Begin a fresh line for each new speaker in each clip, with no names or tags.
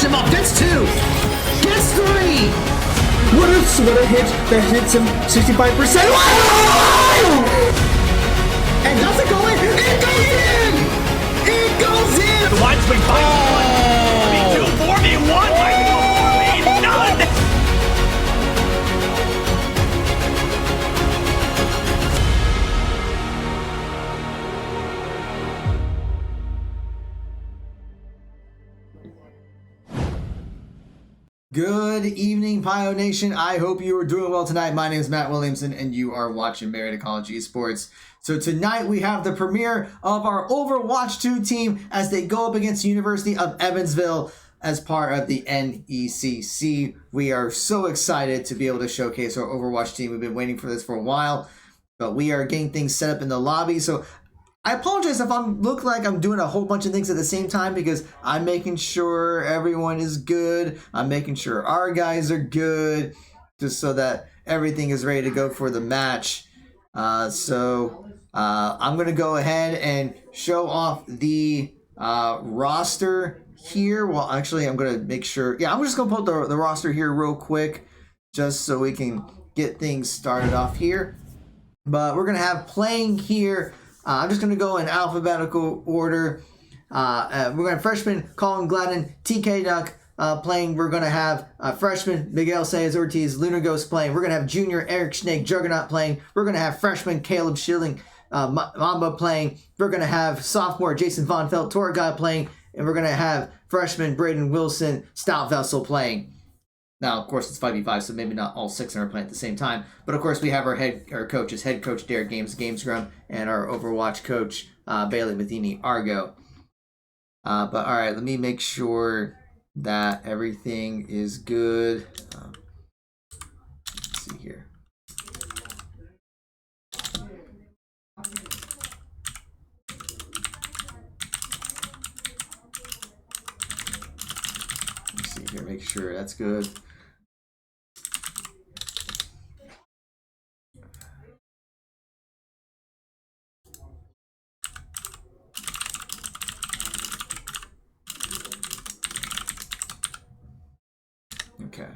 finish him off. Gets 2. Gets 3. What a hit that hits him 65%. Wow! And does it go in? It goes in! It goes in!
The wide swing fight. 1v2, 4v1, 4v none!
Good evening, Pio Nation. I hope you are doing well tonight. My name is Matt Williamson, and you are watching Marietta College Esports. So tonight we have the premiere of our Overwatch 2 team as they go up against the University of Evansville as part of the NECC. We are so excited to be able to showcase our Overwatch team. We've been waiting for this for a while, but we are getting things set up in the lobby. So I apologize if I look like I'm doing a whole bunch of things at the same time because I'm making sure everyone is good. I'm making sure our guys are good just so that everything is ready to go for the match. I'm going to go ahead and show off the roster here. Well, actually, I'm going to make sure. Yeah, I'm just going to put the roster here real quick just so we can get things started off here. But we're going to have playing here. I'm just going to go in alphabetical order. We're going to have freshman Colin Gladden, TK Duck playing. We're going to have freshman Miguel Saez Ortiz, Lunar Ghost playing. We're going to have junior Eric Snake Juggernaut playing. We're going to have freshman Caleb Schilling Mamba playing. We're going to have sophomore Jason Von Felt Torguy playing. And we're going to have freshman Braden Wilson Stout Vessel playing. Now, of course, it's 5v5, so maybe not all 6 are playing at the same time. But, of course, we have our head coach Derek Gamesgrum, and our Overwatch coach, Bailey Matheny Argo. But, all right, let me make sure that everything is good. Let's see here. Let's see here, make sure that's good. Okay.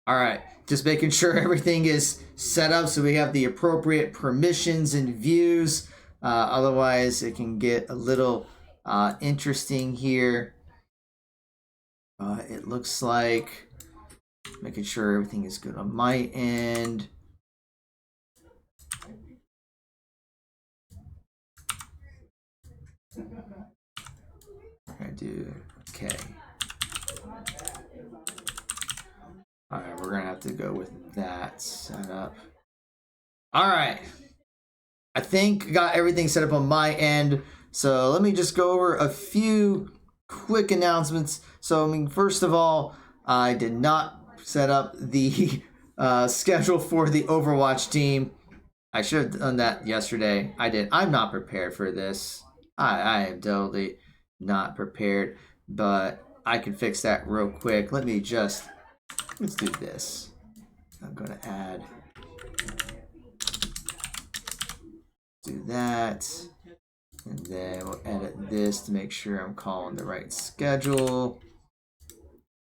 All right. Just making sure everything is set up so we have the appropriate permissions and views. Otherwise, it can get a little interesting here. It looks like making sure everything is good on my end. I do. Okay. All right, we're gonna have to go with that setup. All right, I think I got everything set up on my end. So let me just go over a few quick announcements. So, I mean, first of all, I did not set up the schedule for the Overwatch team. I should have done that yesterday. I did. I'm not prepared for this. I am totally not prepared, but I can fix that real quick. Let's do this. I'm going to add, do that, and then we'll edit this to make sure I'm calling the right schedule.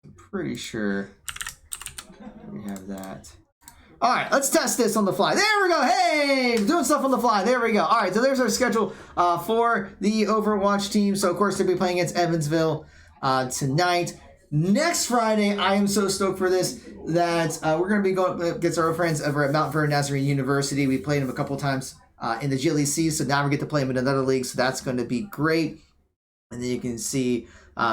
I'm pretty sure we have that. All right, let's test this on the fly. There we go. Hey, doing stuff on the fly. There we go. All right, so there's our schedule for the Overwatch team. So, of course, they'll be playing against Evansville tonight. Next Friday, I am so stoked for this that we're going to be going against our friends over at Mount Vernon Nazarene University. We played them a couple times in the GLEC, so now we get to play them in another league, so that's going to be great. And then you can see,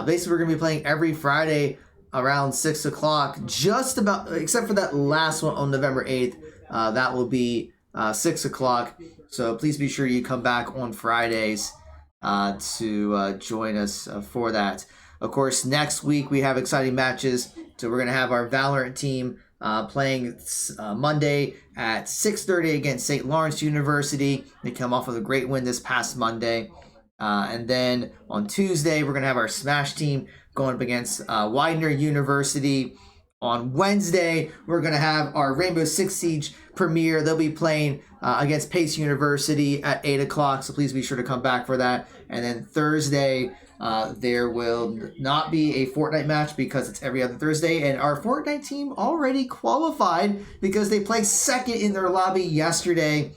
basically, we're going to be playing every Friday around 6 o'clock, just about, except for that last one on November 8th. That will be 6 o'clock. So please be sure you come back on Fridays to join us for that. Of course, next week we have exciting matches. So we're going to have our Valorant team playing Monday at 6:30 against St. Lawrence University. They come off of a great win this past Monday. And then on Tuesday, we're going to have our Smash team going up against Widener University. On Wednesday, we're going to have our Rainbow Six Siege premiere. They'll be playing against Pace University at 8 o'clock, so please be sure to come back for that. And then Thursday, There will not be a Fortnite match because it's every other Thursday, and our Fortnite team already qualified because they placed second in their lobby yesterday.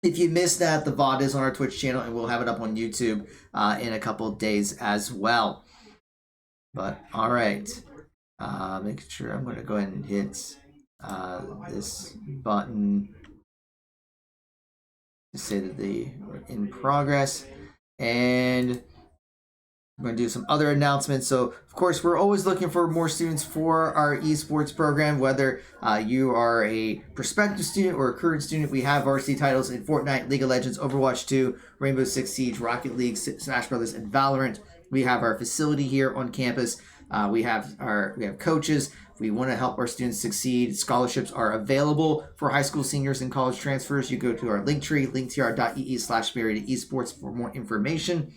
If you missed that, the VOD is on our Twitch channel, and we'll have it up on YouTube in a couple of days as well. But all right, making sure I'm going to go ahead and hit this button to say that they are in progress, and I'm going to do some other announcements. So, of course, we're always looking for more students for our esports program, whether you are a prospective student or a current student. We have varsity titles in Fortnite, League of Legends, Overwatch 2, Rainbow Six Siege, Rocket League, Smash Brothers, and Valorant. We have our facility here on campus. We have coaches. We want to help our students succeed. Scholarships are available for high school seniors and college transfers. You go to our Linktree, linktr.ee/Marietta Esports for more information.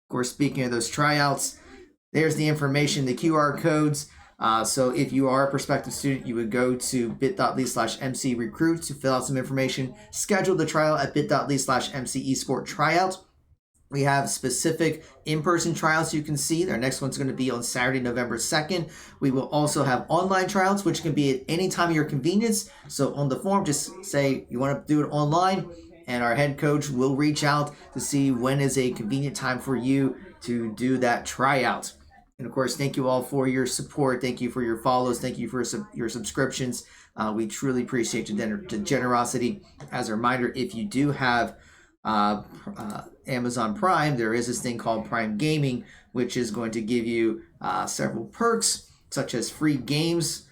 Of course, speaking of those tryouts, there's the information, the QR codes. So if you are a prospective student, you would go to bit.ly/MC-recruit to fill out some information. Schedule the tryout at bit.ly/MC-esport tryout. We have specific in-person tryouts you can see. Our next one's going to be on Saturday, November 2nd. We will also have online tryouts, which can be at any time of your convenience. So on the form, just say you want to do it online, and our head coach will reach out to see when is a convenient time for you to do that tryout. And of course, thank you all for your support. Thank you for your follows. Thank you for your subscriptions. We truly appreciate the generosity. As a reminder, if you do have Amazon Prime, there is this thing called Prime Gaming, which is going to give you several perks, such as free games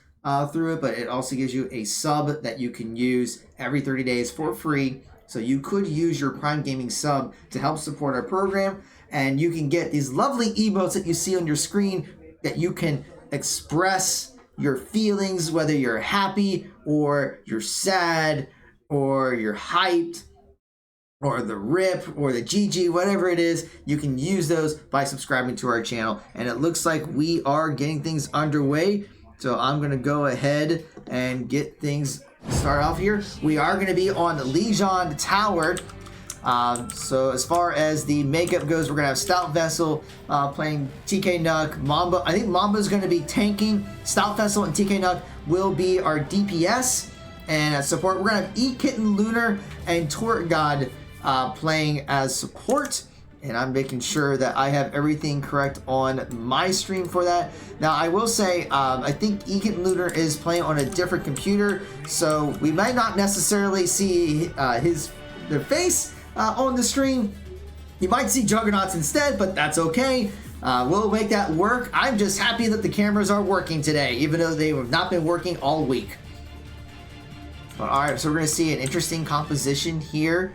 through it, but it also gives you a sub that you can use every 30 days for free. So you could use your Prime Gaming sub to help support our program, and you can get these lovely emotes that you see on your screen that you can express your feelings, whether you're happy or you're sad or you're hyped, or the RIP, or the GG, whatever it is. You can use those by subscribing to our channel. And it looks like we are getting things underway. So I'm going to go ahead and get things started off here. We are going to be on Legion Tower. So as far as the makeup goes, we're going to have Stout Vessel playing TK Nuck. Mamba, I think Mamba's going to be tanking. Stout Vessel and TK Nuck will be our DPS. And as support, we're going to have E-Kitten Lunar and Torque God playing as support, and I'm making sure that I have everything correct on my stream for that. Now, I will say, I think E-Kitten Lunar is playing on a different computer, so we might not necessarily see their face on the stream. You might see Juggernauts instead, but that's okay. We'll make that work. I'm just happy that the cameras are working today, even though they have not been working all week. All right, so we're going to see an interesting composition here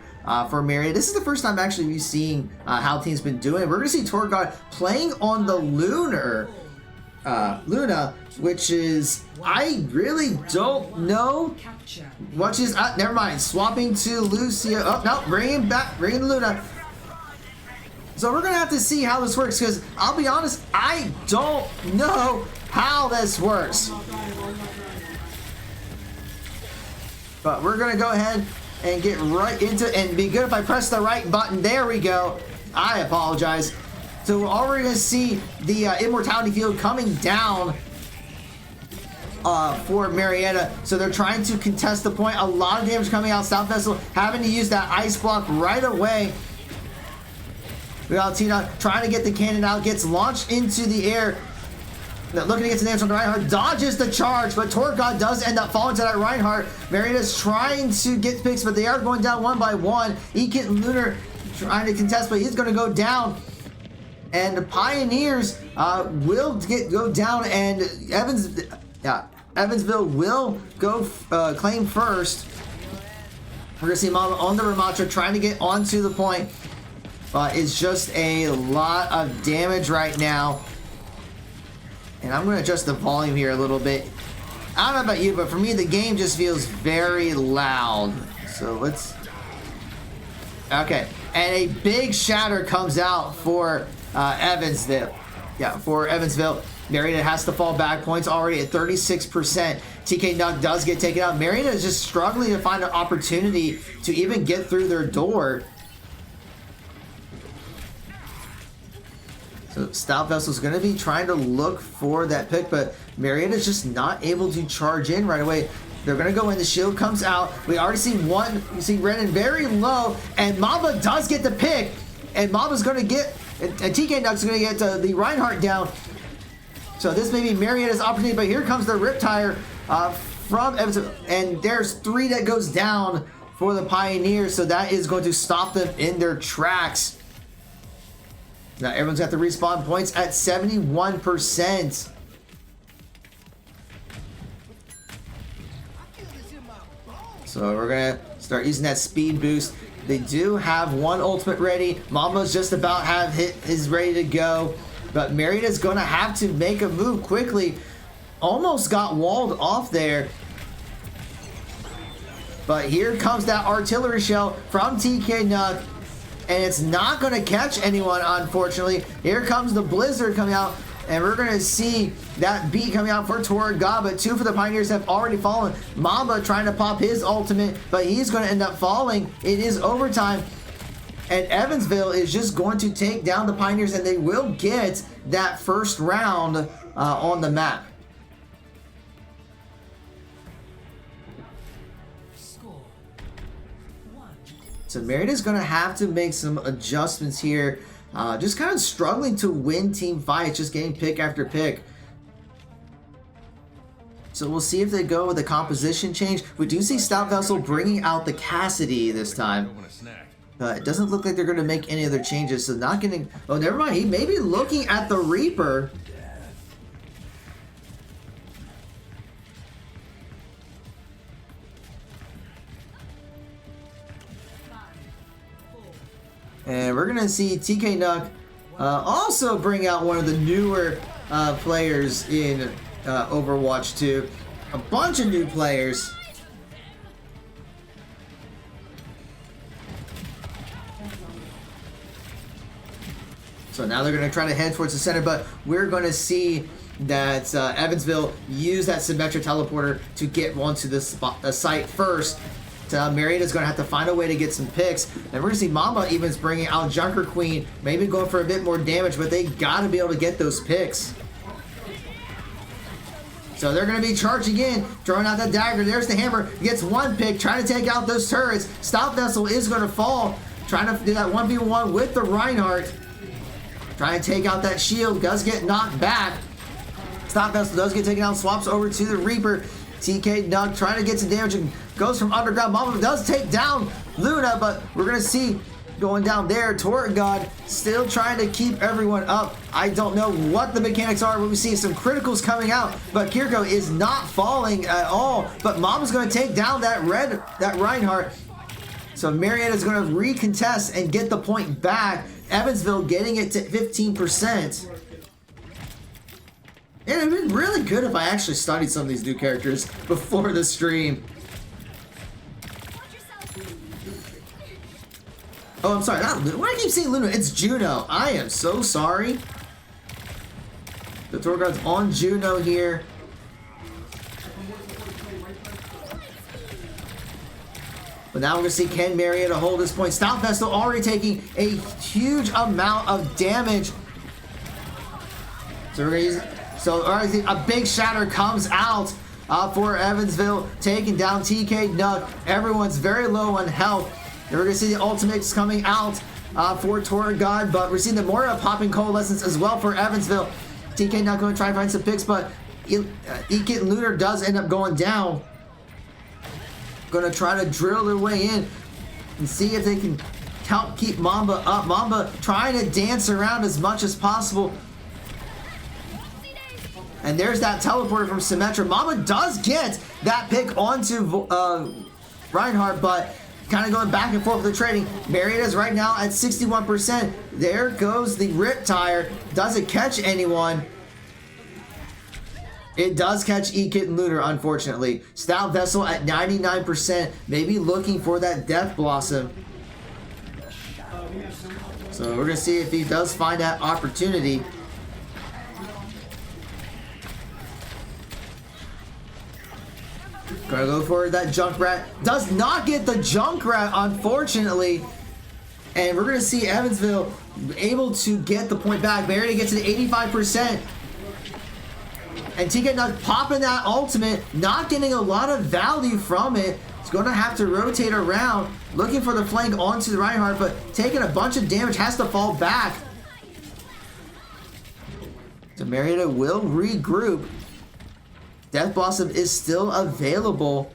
for Marietta. This is the first time actually we've seen how team's been doing. We're going to see Torgod playing on the Luna, which is, I really don't know. Which is, never mind, swapping to Lucia. Oh, no, bringing Luna. So we're going to have to see how this works, because I'll be honest, I don't know how this works. But we're going to go ahead and get right into it, and be good if I press the right button. There we go. I apologize. So we're already going to see the Immortality Field coming down for Marietta. So they're trying to contest the point. A lot of damage coming out. Stout Vessel having to use that ice block right away. We got Tina trying to get the cannon out. Gets launched into the air. Looking to get the damage on the Reinhardt, dodges the charge, but Torgod does end up falling to that Reinhardt. Marietta's trying to get picks, but they are going down one by one. E-Kitten Lunar trying to contest, but he's going to go down. And the Pioneers will go down, and Evansville will go claim first. We're going to see Mama on the Ramatra trying to get onto the point, but it's just a lot of damage right now. And I'm going to adjust the volume here a little bit. I don't know about you, but for me, the game just feels very loud. So let's... Okay. And a big shatter comes out for Evansville. Yeah, for Evansville. Marietta has to fall back. Points already at 36%. TK Nuck does get taken out. Marietta is just struggling to find an opportunity to even get through their door. So Stout Vessel's going to be trying to look for that pick, but Marietta's just not able to charge in right away. They're going to go in. The shield comes out. We already see one. You see Renan very low, and Mamba does get the pick, and Mamba's going to get, and TK Nuck's going to get the Reinhardt down. So this may be Marietta's opportunity, but here comes the Riptire from Evansville, and there's 3 that goes down for the Pioneers, so that is going to stop them in their tracks. Now everyone's got the respawn points at 71%. So we're gonna start using that speed boost. They do have one ultimate ready. Mamba's just about is ready to go. But Marietta's gonna have to make a move quickly. Almost got walled off there. But here comes that artillery shell from TK Nuck. And it's not gonna catch anyone, unfortunately. Here comes the blizzard coming out. And we're gonna see that beat coming out for Toragod, but 2 for the Pioneers have already fallen. Mamba trying to pop his ultimate, but he's gonna end up falling. It is overtime. And Evansville is just going to take down the Pioneers, and they will get that first round on the map. So Marietta's going to have to make some adjustments here. Just kind of struggling to win team fights, just getting pick after pick. So we'll see if they go with a composition change. We do see Stout Vessel bringing out the Cassidy this time. It doesn't look like they're going to make any other changes. So not getting... Oh, never mind. He may be looking at the Reaper. And we're going to see TK Nuck also bring out one of the newer players in Overwatch 2. A bunch of new players. So now they're going to try to head towards the center, but we're going to see that Evansville use that Symmetra teleporter to get onto the site first. Marietta's going to have to find a way to get some picks. And we're going to see Mamba even's bringing out Junker Queen, maybe going for a bit more damage, but they got to be able to get those picks. So they're going to be charging in, throwing out that dagger. There's the hammer. Gets one pick, trying to take out those turrets. Stout Vessel is going to fall, trying to do that 1v1 with the Reinhardt. Trying to take out that shield, does get knocked back. Stout Vessel does get taken out, swaps over to the Reaper. TK Nuck trying to get some damage and goes from underground. Mamba does take down Luna, but we're going to see going down there. Toragod still trying to keep everyone up. I don't know what the mechanics are, but we see some criticals coming out. But Kirko is not falling at all. But Mamba's going to take down that Reinhardt. So Marietta's going to recontest and get the point back. Evansville getting it to 15%. It would have been really good if I actually studied some of these new characters before the stream. Oh, I'm sorry, not Luna. Why do I keep saying Luna? It's Juno. I am so sorry. The Toragod's on Juno here. But now we're going to see can Marietta hold this point. Stout Vessel already taking a huge amount of damage. So we're going to use... So already a big shatter comes out for Evansville, taking down TK Nuck. Everyone's very low on health. And we're going to see the ultimates coming out for Toragod, but we're seeing the Moira popping coalescence as well for Evansville. TK Nuck going to try and find some picks, but Ekit and Lunar does end up going down. Going to try to drill their way in and see if they can help keep Mamba up. Mamba trying to dance around as much as possible. And there's that teleporter from Symmetra. Mamba does get that pick onto Reinhardt, but kind of going back and forth with the trading. Marietta's right now at 61%. There goes the Riptire. Does it catch anyone? It does catch Ekit and Lunar, unfortunately. Stout Vessel at 99%, maybe looking for that Death Blossom. So we're going to see if he does find that opportunity. Gonna go for that Junkrat. Does not get the Junkrat, unfortunately. And we're going to see Evansville able to get the point back. Marietta gets to 85%. And TK Nuck popping that ultimate, not getting a lot of value from it. He's going to have to rotate around, looking for the flank onto the Reinhardt, but taking a bunch of damage, has to fall back. So Marietta will regroup. Death Blossom is still available.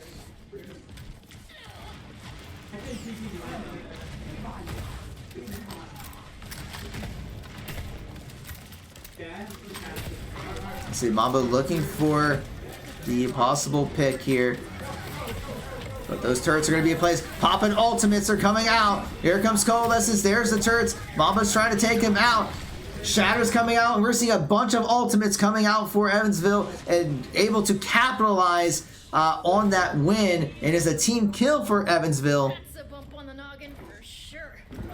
Let's see, Mamba looking for the possible pick here. But those turrets are going to be in place. Popping ultimates are coming out. Here comes Coalescence. There's the turrets. Mamba's trying to take him out. Shatter's coming out, and we're seeing a bunch of ultimates coming out for Evansville and able to capitalize on that win. And it's a team kill for Evansville.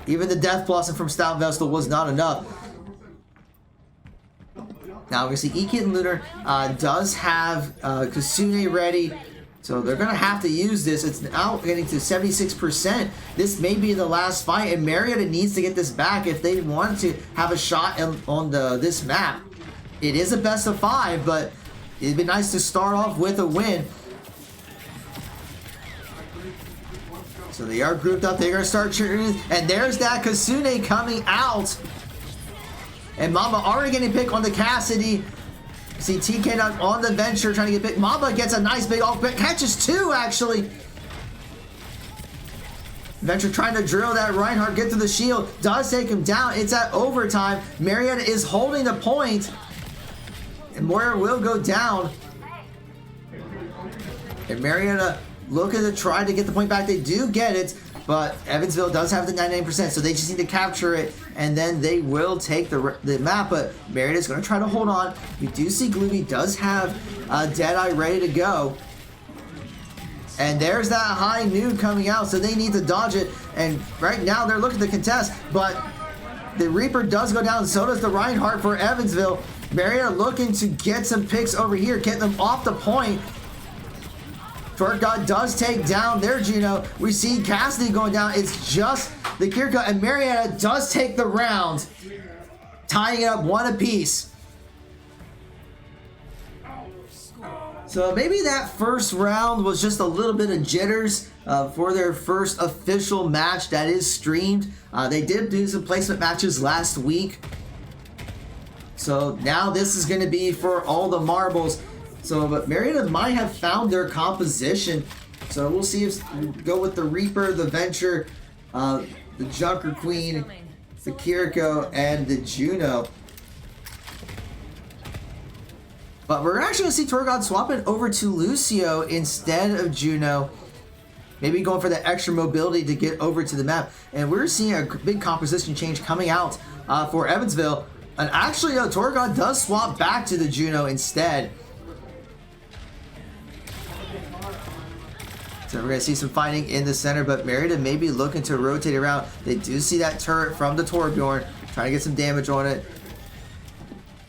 Even the Death Blossom from Stout Vestal was not enough. Now we see Ekid and Lunar does have Kasune ready. So they're going to have to use this. It's now getting to 76%. This may be the last fight, and Marietta needs to get this back if they want to have a shot on this map. It is a best of 5, but it'd be nice to start off with a win. So they are grouped up. They're going to start cheering. And there's that Kasune coming out. And Mamba already getting picked on the Cassidy. See TK on the Venture trying to get picked. Mamba gets a nice big ult, catches 2 actually. Venture trying to drill that Reinhardt, get to the shield, does take him down. It's at overtime. Marietta is holding the point. And Moira will go down. And Marietta looking to try to get the point back. They do get it, but Evansville does have the 99%, so they just need to capture it, and then they will take the map. But Marietta's going to try to hold on. We do see Gloomy does have Deadeye ready to go. And there's that high noon coming out, so they need to dodge it. And right now they're looking to contest, but the Reaper does go down, so does the Reinhardt for Evansville. Marietta looking to get some picks over here, get them off the point. Twerk God does take down their Juno. We see Cassidy going down. It's just the Kirka, and Marietta does take the round, tying it up 1 apiece. So maybe that first round was just a little bit of jitters for their first official match that is streamed. They did do some placement matches last week. So now this is going to be for all the marbles. So, but Marietta might have found their composition. So we'll see if we go with the Reaper, the Venture, the Junker Queen, the Kiriko, and the Juno. But we're actually going to see Torgod swapping over to Lucio instead of Juno. Maybe going for that extra mobility to get over to the map. And we're seeing a big composition change coming out for Evansville. And actually, Torgod does swap back to the Juno instead. So we're going to see some fighting in the center, but Marietta may be looking to rotate around. They do see that turret from the Torbjorn, trying to get some damage on it.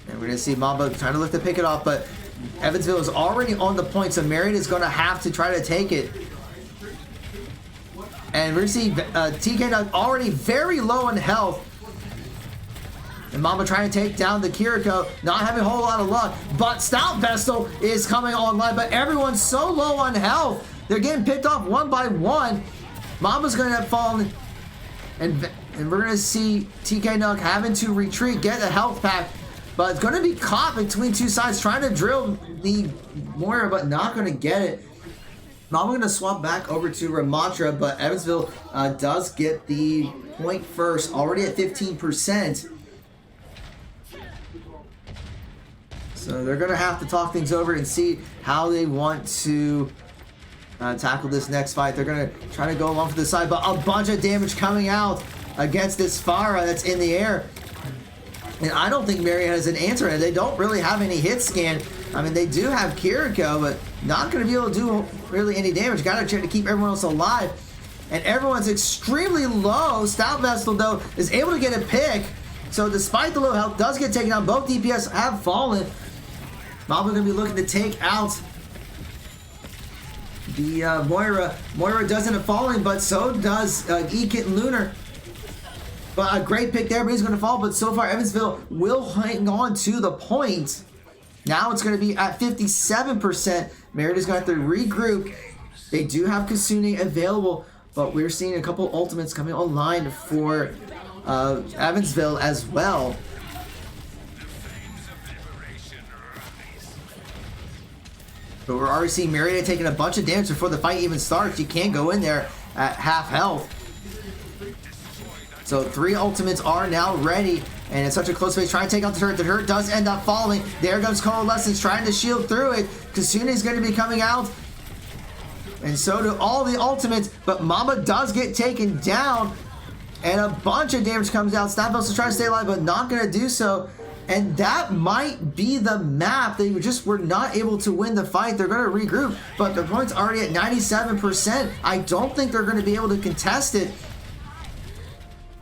And we're going to see Mamba trying to look to pick it off, but Evansville is already on the point, so Marietta is going to have to try to take it. And we're going to see TK already very low in health. And Mamba trying to take down the Kiriko, not having a whole lot of luck. But Stout Vestal is coming online, but everyone's so low on health. They're getting picked off 1 by 1. Mamba's going to have fallen. And we're going to see TK Nuck having to retreat, get a health pack. But it's going to be caught between 2 sides, trying to drill the Moira, but not going to get it. Now we're going to swap back over to Ramantra, but Evansville does get the point first, already at 15%. So they're going to have to talk things over and see how they want to tackle this next fight. They're going to try to go along for the side, but a bunch of damage coming out against this Pharah that's in the air. And I don't think Marietta has an answer, and they don't really have any hit scan. I mean, they do have Kiriko, but not going to be able to do really any damage. Got to try to keep everyone else alive. And everyone's extremely low. Stout Vestal, though, is able to get a pick. So despite the low health, does get taken down. Both DPS have fallen. Mamba going to be looking to take out the Moira. Moira doesn't have fallen, but so does Ekit and Lunar. But a great pick there, but he's going to fall. But so far, Evansville will hang on to the point. Now it's going to be at 57%. Meritta's going to have to regroup. They do have Kasune available, but we're seeing a couple ultimates coming online for Evansville as well. But we're already seeing Marietta taking a bunch of damage before the fight even starts. You can't go in there at half health. So 3 ultimates are now ready, and it's such a close phase. Trying to take out the turret. The turret does end up falling. There goes Coalescence trying to shield through it. Kasune is going to be coming out, and so do all the ultimates. But Mama does get taken down, and a bunch of damage comes out. Snapbells is trying to stay alive, but not going to do so. And that might be the map. They just were not able to win the fight. They're going to regroup, but their points already at 97%. I don't think they're going to be able to contest it.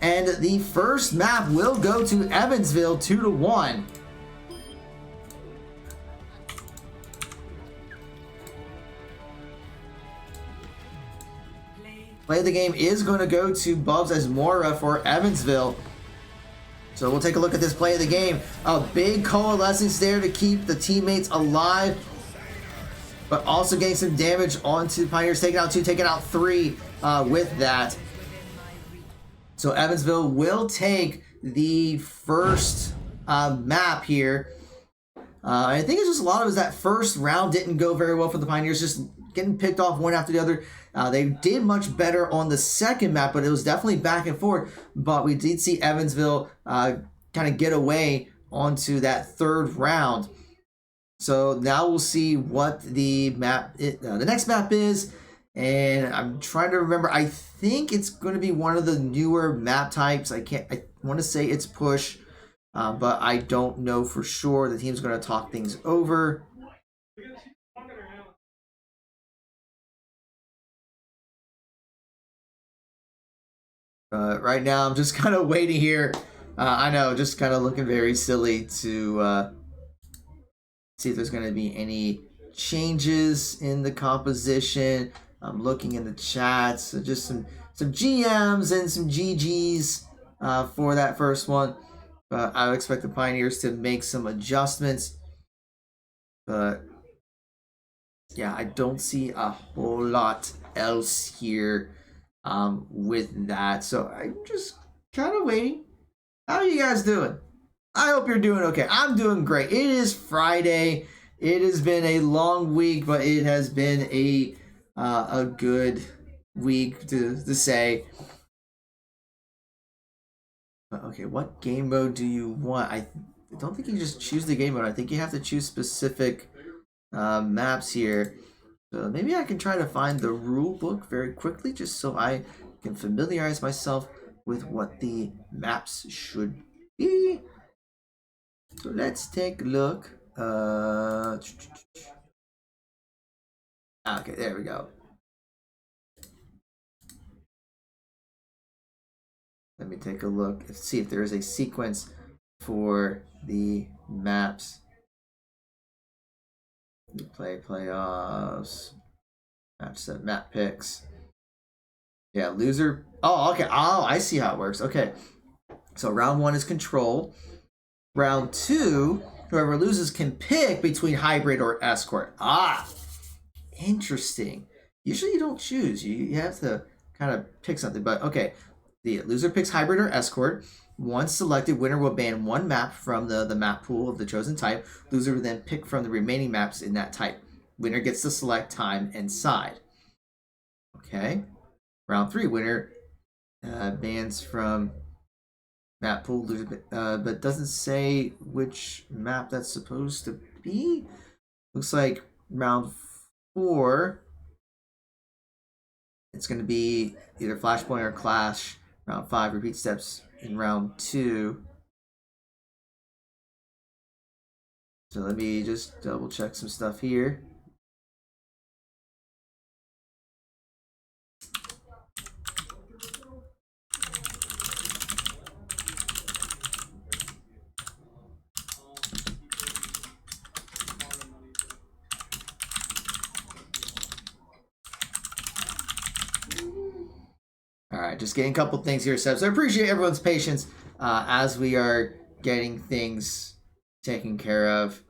And the first map will go to Evansville 2-1. Play of the game is going to go to Bubs as Mora for Evansville. So we'll take a look at this play of the game. A big coalescence there to keep the teammates alive, but also getting some damage onto the Pioneers. Taking out 2, taking out 3 with that. So Evansville will take the first map here. I think it's just a lot of it is that first round didn't go very well for the Pioneers, just getting picked off one after the other. They did much better on the second map, but it was definitely back and forth. But we did see Evansville kind of get away onto that third round. So now we'll see what the map, the next map is. And I'm trying to remember. I think it's going to be one of the newer map types. I want to say it's push, but I don't know for sure. The team's going to talk things over. Right now, I'm just kind of waiting here. I know, just kind of looking very silly to see if there's going to be any changes in the composition. I'm looking in the chats, so just some GMs and some GGs for that first one. But I would expect the Pioneers to make some adjustments. But yeah, I don't see a whole lot else here with that. So I'm just kind of waiting. How are you guys doing? I hope you're doing okay. I'm doing great. It is Friday. It has been a long week, but it has been a good week to say. Okay, what game mode do you want? I don't think you just choose the game mode. I think you have to choose specific maps here. So maybe I can try to find the rule book very quickly just so I can familiarize myself with what the maps should be. So let's take a look. Okay, there we go. Let me take a look and see if there is a sequence for the maps. Playoffs, match set, map picks. Yeah, loser. Oh, okay. Oh, I see how it works. Okay. So round 1 is control. Round 2, whoever loses can pick between hybrid or escort. Ah, interesting. Usually you don't choose. You have to kind of pick something. But okay, the loser picks hybrid or escort. Once selected, winner will ban 1 map from the map pool of the chosen type. Loser will then pick from the remaining maps in that type. Winner gets to select time and side. Okay. Round 3, winner bans from map pool, loser, but doesn't say which map that's supposed to be. Looks like round 4, it's going to be either Flashpoint or Clash. Round 5, repeat steps in round 2. So let me just double check some stuff here. All right, just getting a couple things here set up. So I appreciate everyone's patience as we are getting things taken care of.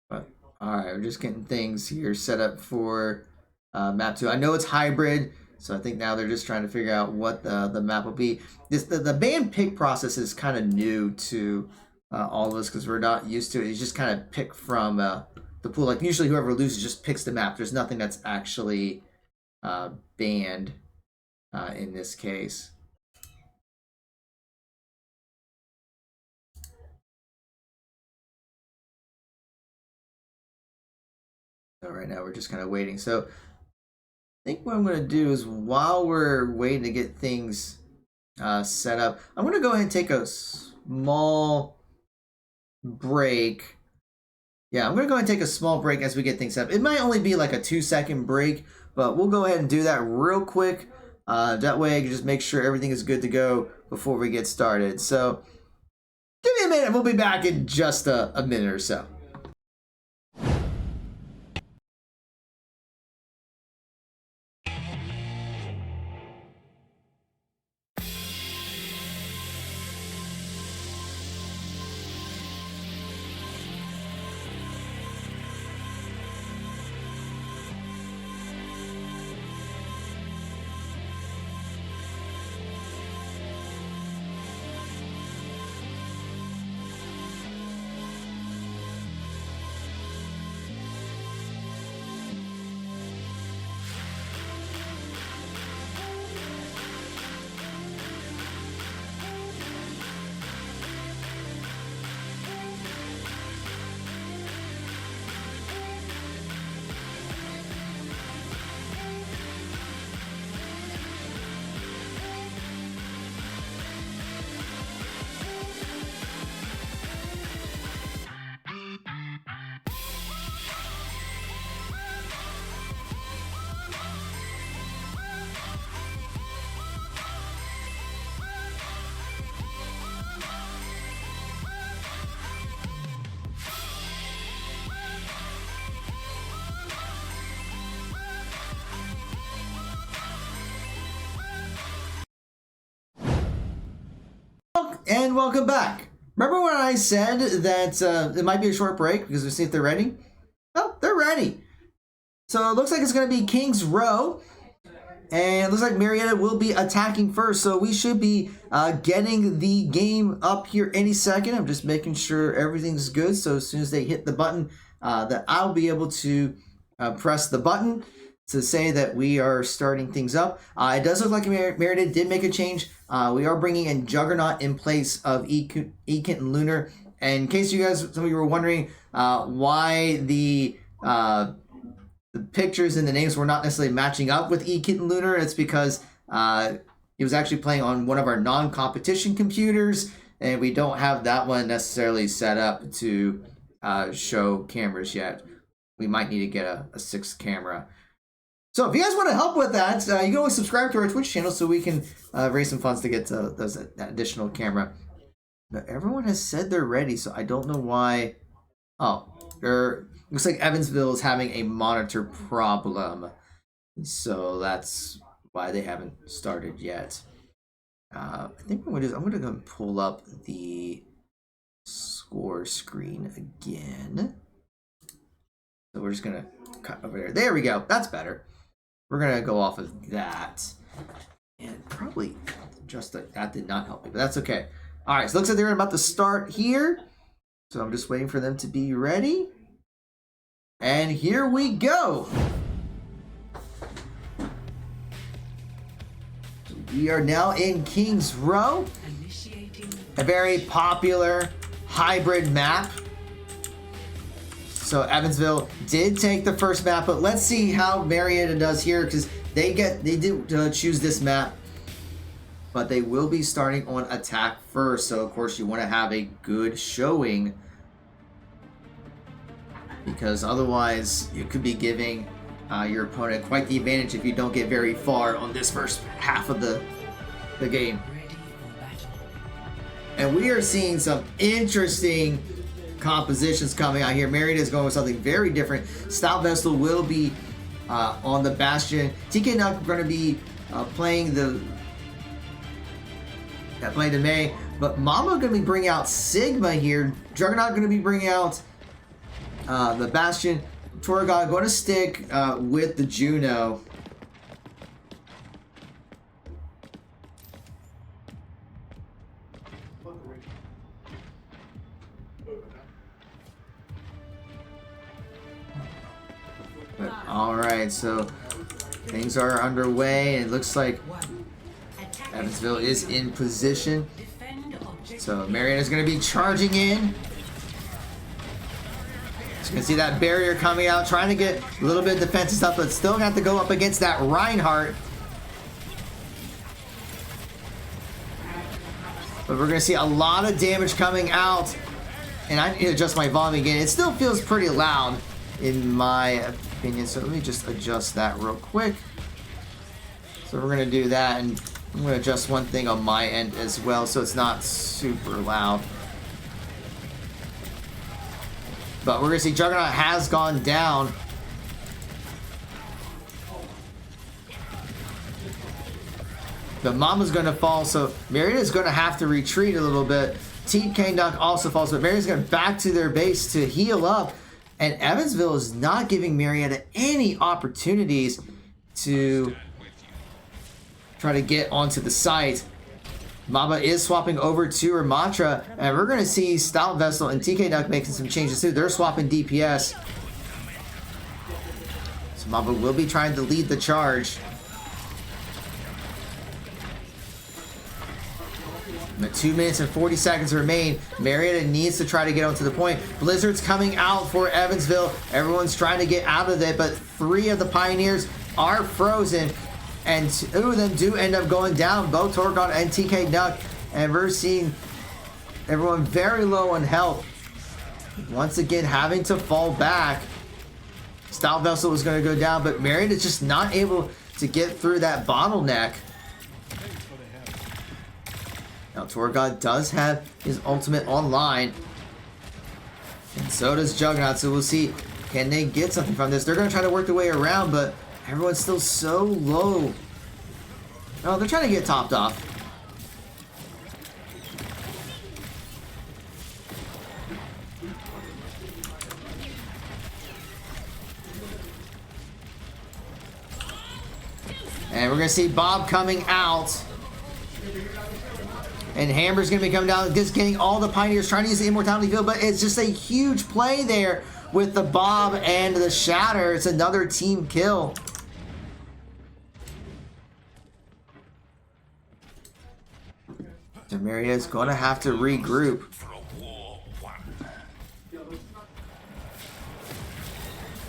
But all right, we're just getting things here set up for map 2. I know it's hybrid, so I think now they're just trying to figure out what the map will be. The band pick process is kind of new to all of us because we're not used to it. You just kind of pick from the pool. Like usually whoever loses just picks the map. There's nothing that's actually banned in this case. So right now we're just kind of waiting. So I think what I'm going to do is while we're waiting to get things set up, I'm going to go ahead and take a small break. Yeah, I'm going to go ahead and take a small break as we get things set up. It might only be like a 2-second break, but we'll go ahead and do that real quick. That way I can just make sure everything is good to go before we get started. So give me a minute. We'll be back in just a minute or so. And welcome back. Remember when I said that it might be a short break because we see if they're ready? Oh, they're ready. So it looks like it's going to be King's Row. And it looks like Marietta will be attacking first. So we should be getting the game up here any second. I'm just making sure everything's good. So as soon as they hit the button, that I'll be able to press the button to say that we are starting things up. It does look like Marietta did make a change. We are bringing in Juggernaut in place of Ekint and Lunar. And in case you guys, some of you were wondering why the pictures and the names were not necessarily matching up with Ekint and Lunar, it's because he was actually playing on one of our non-competition computers, and we don't have that one necessarily set up to show cameras yet. We might need to get a 6th camera. So if you guys want to help with that, you can always subscribe to our Twitch channel so we can raise some funds to get that additional camera. But everyone has said they're ready, so I don't know why. Oh, looks like Evansville is having a monitor problem. So that's why they haven't started yet. I think what I'm going to do is I'm going to go and pull up the score screen again. So we're just going to cut over there. There we go. That's better. We're going to go off of that. And probably just that did not help me, but that's okay. All right, so it looks like they're about to start here. So I'm just waiting for them to be ready. And here we go. We are now in King's Row, a very popular hybrid map. So Evansville did take the first map, but let's see how Marietta does here because they did choose this map, but they will be starting on attack first. So of course you want to have a good showing because otherwise you could be giving your opponent quite the advantage if you don't get very far on this first half of the game. And we are seeing some interesting compositions coming out here. Marietta is going with something very different. Stout Vessel will be on the Bastion. TK Nuck going to be playing the May, but Mama going to be bringing out Sigma here. Juggernaut going to be bringing out the Bastion. Toragod going to stick with the Juno. But, all right, so things are underway, and it looks like Evansville is in position. So Marietta is going to be charging in. So you can see that barrier coming out, trying to get a little bit of defensive stuff, but still have to go up against that Reinhardt. But we're going to see a lot of damage coming out. And I need to adjust my volume again. It still feels pretty loud in my opinion. So let me just adjust that real quick. So we're going to do that. And I'm going to adjust one thing on my end as well so it's not super loud. But we're going to see Juggernaut has gone down. The Mama's going to fall, so Marietta's going to have to retreat a little bit. TK Duck also falls, but Marietta's going back to their base to heal up. And Evansville is not giving Marietta any opportunities to try to get onto the site. Mama is swapping over to her Mantra, and we're going to see Stout Vessel and TK Duck making some changes too. They're swapping DPS. So Mama will be trying to lead the charge. But 2 minutes and 40 seconds remain. Marietta needs to try to get onto the point. Blizzard's coming out for Evansville. Everyone's trying to get out of it, but 3 of the Pioneers are frozen. And 2 of them do end up going down, both Torgon and TK Duck. And we're seeing everyone very low on health. Once again, having to fall back. Stout Vessel was going to go down, but Marietta's just not able to get through that bottleneck. Now, Torgod does have his ultimate online. And so does Juggernaut. So we'll see, can they get something from this? They're going to try to work their way around, but everyone's still so low. Oh, they're trying to get topped off. And we're going to see Bob coming out. And Hammer's going to be coming down, just getting all the Pioneers, trying to use the Immortality Field, but it's just a huge play there with the Bob and the Shatter. It's another team kill. So Marietta's going to have to regroup.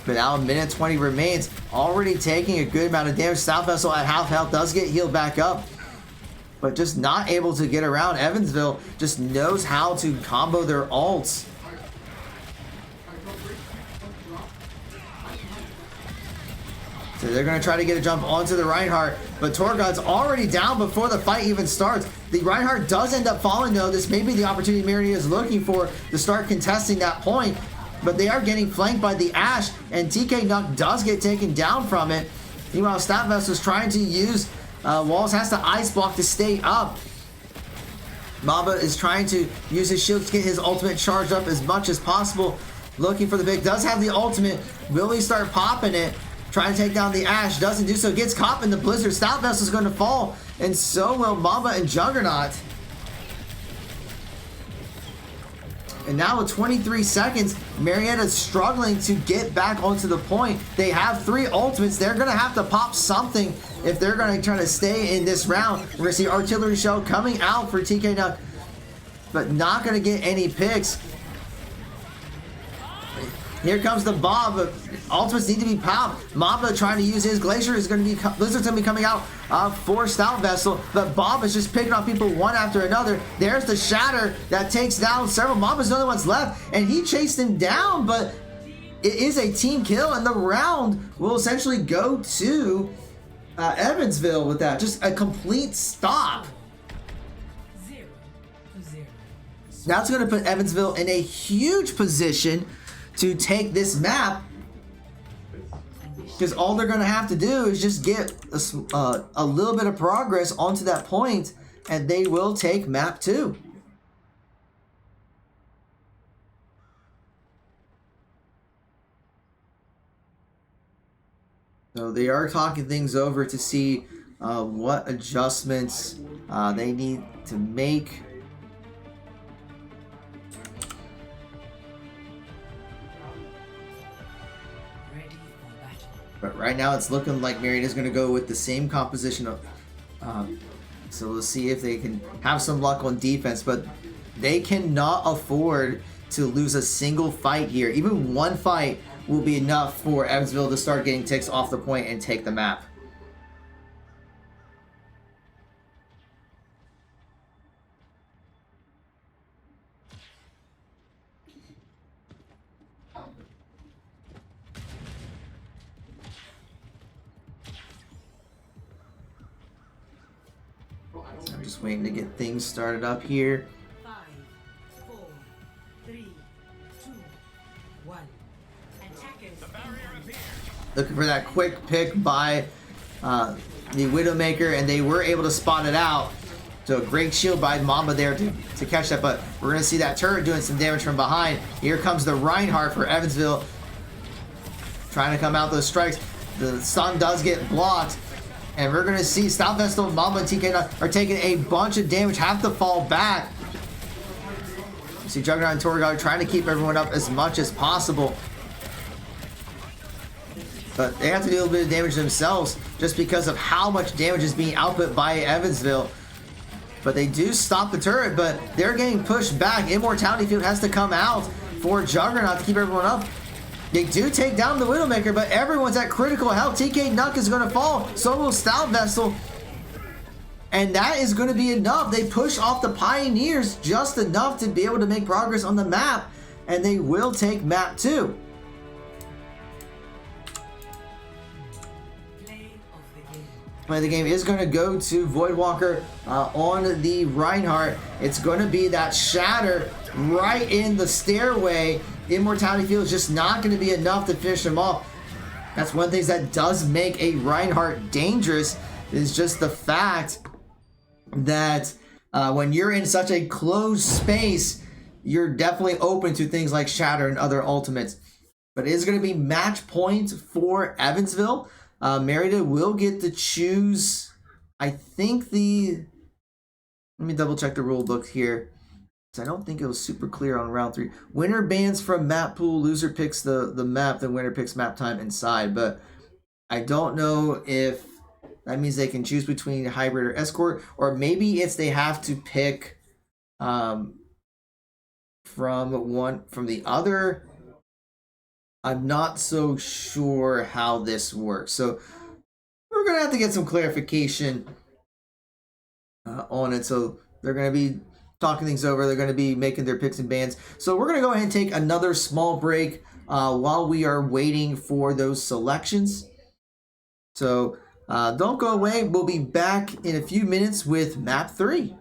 But now a minute 20 remains, already taking a good amount of damage. Stout Vessel at half health does get healed back up, but just not able to get around. Evansville just knows how to combo their ults. So they're going to try to get a jump onto the Reinhardt, but Torgod's already down before the fight even starts. The Reinhardt does end up falling though. This may be the opportunity Marietta is looking for to start contesting that point, but they are getting flanked by the Ashe, and TK Nuck does get taken down from it. Meanwhile, Stout Vessel is trying to use Walls, has to ice block to stay up. Mamba is trying to use his shield to get his ultimate charged up as much as possible. Looking for the big, does have the ultimate. Will he start popping it? Trying to take down the Ashe, doesn't do so. Gets caught in the Blizzard. Stout Vessel is going to fall, and so will Mamba and Juggernaut. And now with 23 seconds, Marietta's struggling to get back onto the point. They have 3 ultimates. They're going to have to pop something if they're going to try to stay in this round. We're going to see Artillery Shell coming out for TK Duck, but not going to get any picks. Here comes the Bob. Ultimates need to be popped. Mamba trying to use his Glacier is going to be, Blizzard's going to be coming out for Stout Vessel, but Bob is just picking off people one after another. There's the Shatter that takes down several. Mamba's the only one's left, and he chased him down, but it is a team kill, and the round will essentially go to Evansville with that. Just a complete stop.
0-0.
That's going to put Evansville in a huge position to take this map, because all they're going to have to do is just get a little bit of progress onto that point, and they will take map 2. So they are talking things over to see what adjustments they need to make. But right now it's looking like Marietta's going to go with the same composition of... so we'll see if they can have some luck on defense. But they cannot afford to lose a single fight here. Even one fight will be enough for Evansville to start getting ticks off the point and take the map. I'm just waiting to get things started up here.
5, 4, 3, 2, 1. Attackers.
Looking for that quick pick by the Widowmaker, and they were able to spot it out. So a great shield by Mamba there to catch that, but we're going to see that turret doing some damage from behind. Here comes the Reinhardt for Evansville, trying to come out those strikes. The stun does get blocked, and we're going to see Stout Vestal, Mamba, and TK are taking a bunch of damage, have to fall back. You see Juggernaut and Torgal trying to keep everyone up as much as possible. But they have to do a little bit of damage themselves just because of how much damage is being output by Evansville. But they do stop the turret, but they're getting pushed back. Immortality Field has to come out for Juggernaut to keep everyone up. They do take down the Widowmaker, but everyone's at critical health. TK Nuck is going to fall. So will Stout Vessel. And that is going to be enough. They push off the Pioneers just enough to be able to make progress on the map. And they will take map 2. Play of the game is going to go to Voidwalker on the Reinhardt. It's going to be that shatter right in the stairway. Immortality Field is just not going to be enough to finish him off. That's one thing that does make a Reinhardt dangerous, is just the fact that when you're in such a closed space, you're definitely open to things like shatter and other ultimates. But it is going to be match point for Evansville. Marietta will get to choose, I think let me double check the rule book here, because I don't think it was super clear on round 3. Winner bans from map pool, loser picks the map, then winner picks map time inside. But I don't know if that means they can choose between hybrid or escort, or maybe it's they have to pick from the other. I'm not so sure how this works. So we're going to have to get some clarification on it. So they're going to be talking things over. They're going to be making their picks and bans. So we're going to go ahead and take another small break while we are waiting for those selections. So don't go away. We'll be back in a few minutes with map 3.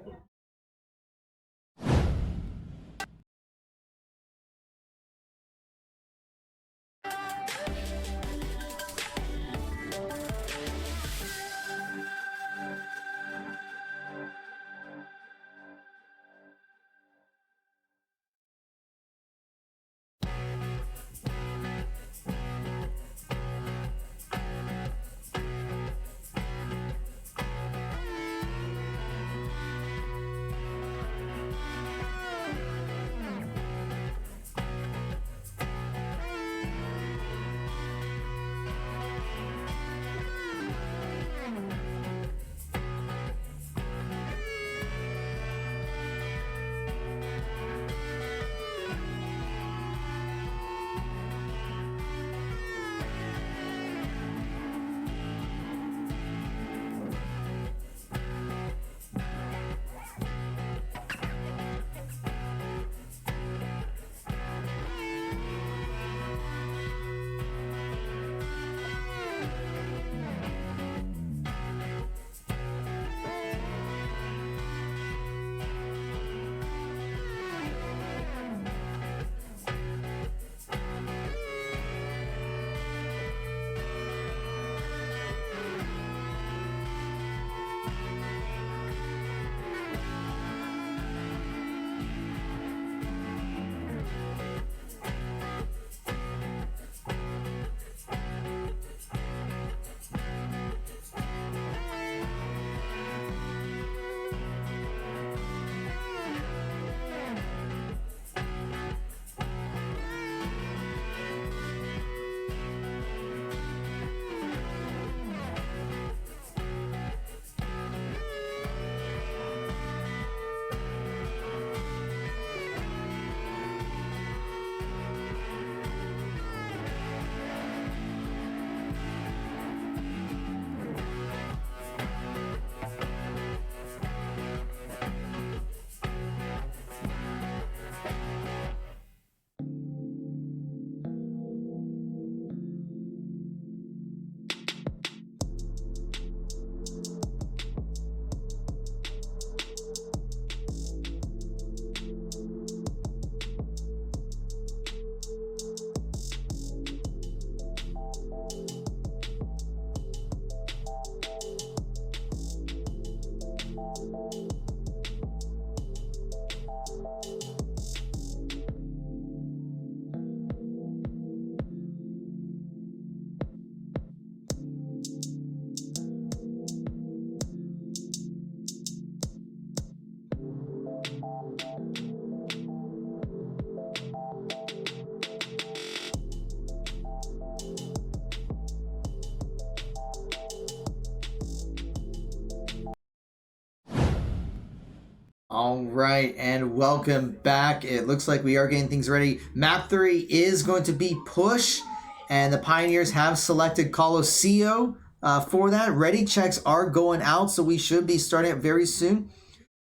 All right, and welcome back. It looks like we are getting things ready. Map 3 is going to be push, and the Pioneers have selected Collegiate for that. Ready checks are going out, so we should be starting it very soon.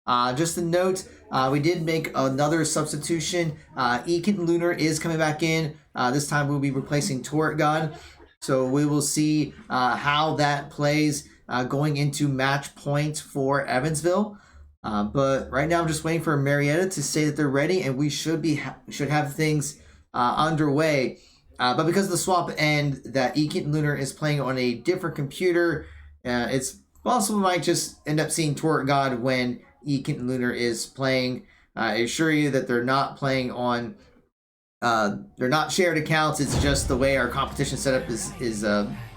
Just a note, we did make another substitution. Ekin Lunar is coming back in. This time we'll be replacing Turret God. So we will see how that plays going into match point for Evansville. But right now I'm just waiting for Marietta to say that they're ready, and we should have things underway. But because of the swap and that Ekin Lunar is playing on a different computer, it's possible we might just end up seeing Turret God when Ekin Lunar is playing. I assure you that they're not playing on they're not shared accounts. It's just the way our competition setup is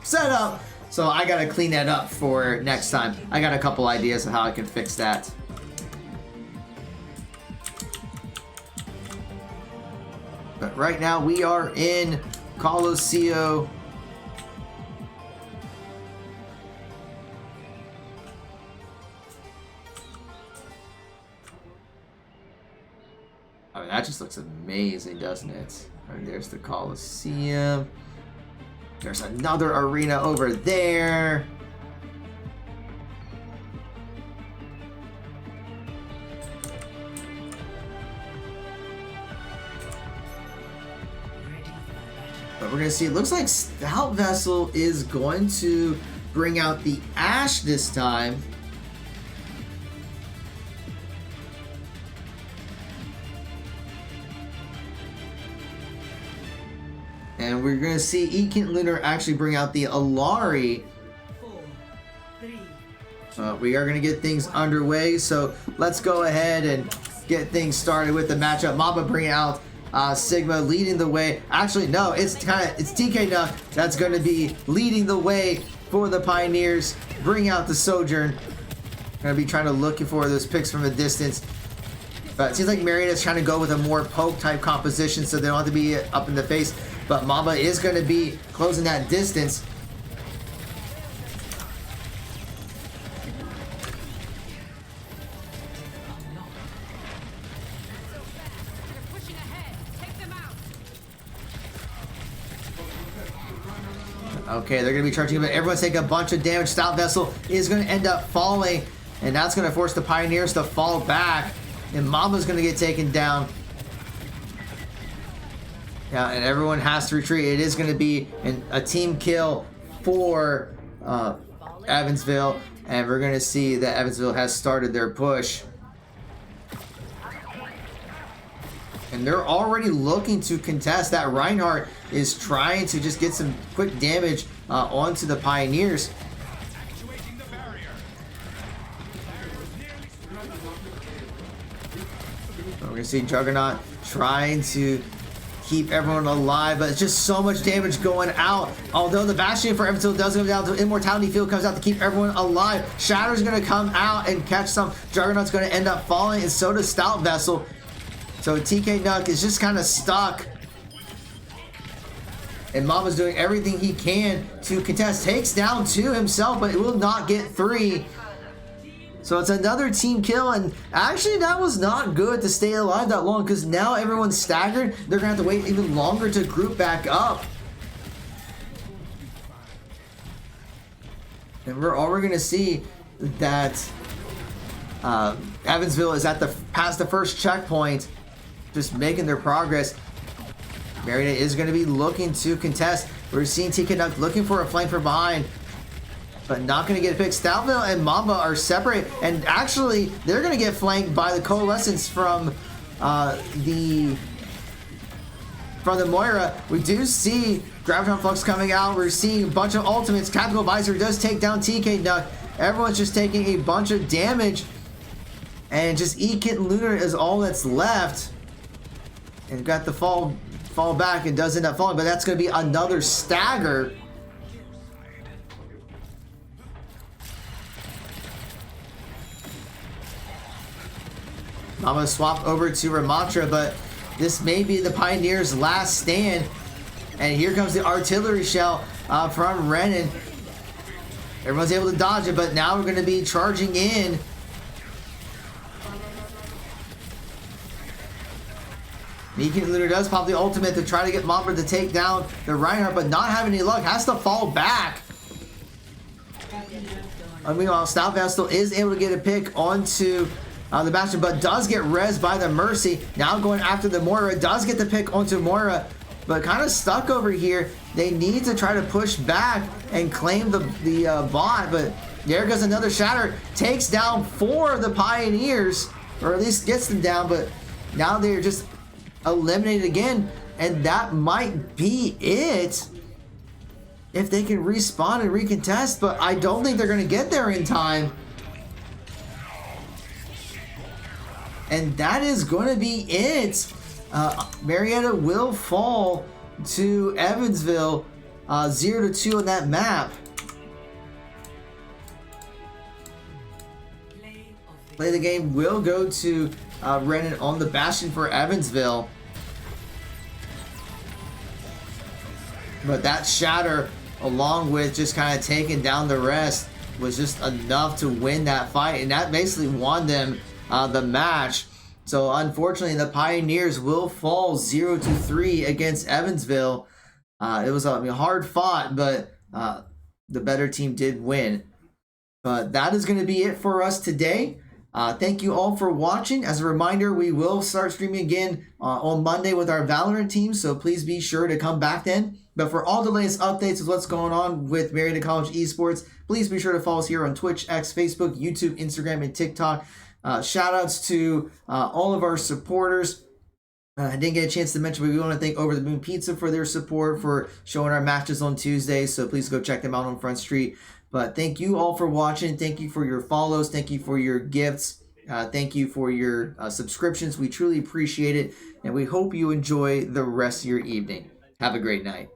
set up. So I gotta clean that up for next time. I got a couple ideas of how I can fix that. But right now we are in Coloseo. I mean, that just looks amazing, doesn't it? Right, there's the Coliseum. There's another arena over there. But we're going to see, it looks like Stout Vessel is going to bring out the Ash this time. And we're going to see Ekin Lunar actually bring out the Alari.
4, 3,
We are going to get things underway, so let's go ahead and get things started with the matchup. Mamba bringing out Sigma leading the way. Actually, no, it's TK Nuck that's going to be leading the way for the Pioneers. Bring out the Sojourn. Going to be trying to look for those picks from a distance. But it seems like Marietta's trying to go with a more poke type composition so they don't have to be up in the face. But Mamba is going to be closing that distance. Okay, they're going to be charging, but everyone's taking a bunch of damage. Stout Vessel is going to end up falling, and that's going to force the Pioneers to fall back. And Mamba's going to get taken down. Yeah, and everyone has to retreat. It is going to be a team kill for Evansville, and we're going to see that Evansville has started their push. And they're already looking to contest. That Reinhardt is trying to just get some quick damage onto the Pioneers. We're going to see Juggernaut trying to keep everyone alive, but it's just so much damage going out. Although the Bastion for Evansville does go down, to Immortality Field comes out to keep everyone alive. Shatter's going to come out and catch some. Juggernaut's going to end up falling, and so does Stout Vessel. So TK Nuck is just kind of stuck. And Mama's doing everything he can to contest. Takes down 2 himself, but it will not get 3. So it's another team kill, and actually that was not good to stay alive that long, because now everyone's staggered. They're going to have to wait even longer to group back up. And we're already going to see that Evansville is at past the first checkpoint, just making their progress. Marietta is going to be looking to contest. We're seeing TK Nuck looking for a flank from behind, but not going to get picked. Stoutville and Mamba are separate, and actually they're going to get flanked by the Coalescence from the Moira. We do see Graviton Flux coming out. We're seeing a bunch of ultimates. Tactical Visor does take down TK Nuck. Everyone's just taking a bunch of damage, and just Ekin Lunar is all that's left. And got the fall back and does end up falling, but that's going to be another stagger. I'm going to swap over to Ramatra, but this may be the Pioneers' last stand. And here comes the artillery shell from Renan. Everyone's able to dodge it, but now we're going to be charging in. Negan Lunar does pop the ultimate to try to get Mopper to take down the Reinhardt, but not having any luck. Has to fall back. Meanwhile, Stoutbound still is able to get a pick onto the Bastion, but does get rezzed by the Mercy. Now going after the Moira. Does get the pick onto Moira, but kind of stuck over here. They need to try to push back and claim the bot, but there goes another Shatter. Takes down 4 of the Pioneers, or at least gets them down, but now they're just eliminated again, and that might be it if they can respawn and recontest, but I don't think they're going to get there in time. And that is going to be it. Marietta will fall to Evansville 0-2 on that map. Play the game will go to Renan on the Bastion for Evansville. But that Shatter, along with just kind of taking down the rest, was just enough to win that fight. And that basically won them the match. So unfortunately, the Pioneers will fall 0-3 against Evansville. It was hard fought, but the better team did win. But that is going to be it for us today. Thank you all for watching. As a reminder, we will start streaming again on Monday with our Valorant team, so please be sure to come back then. But for all the latest updates of what's going on with Marietta College Esports, please be sure to follow us here on Twitch, X, Facebook, YouTube, Instagram, and TikTok. Shout outs to all of our supporters. I didn't get a chance to mention, but we want to thank Over the Moon Pizza for their support for showing our matches on Tuesday, so please go check them out on Front Street. But thank you all for watching. Thank you for your follows. Thank you for your gifts. Thank you for your subscriptions. We truly appreciate it. And we hope you enjoy the rest of your evening. Have a great night.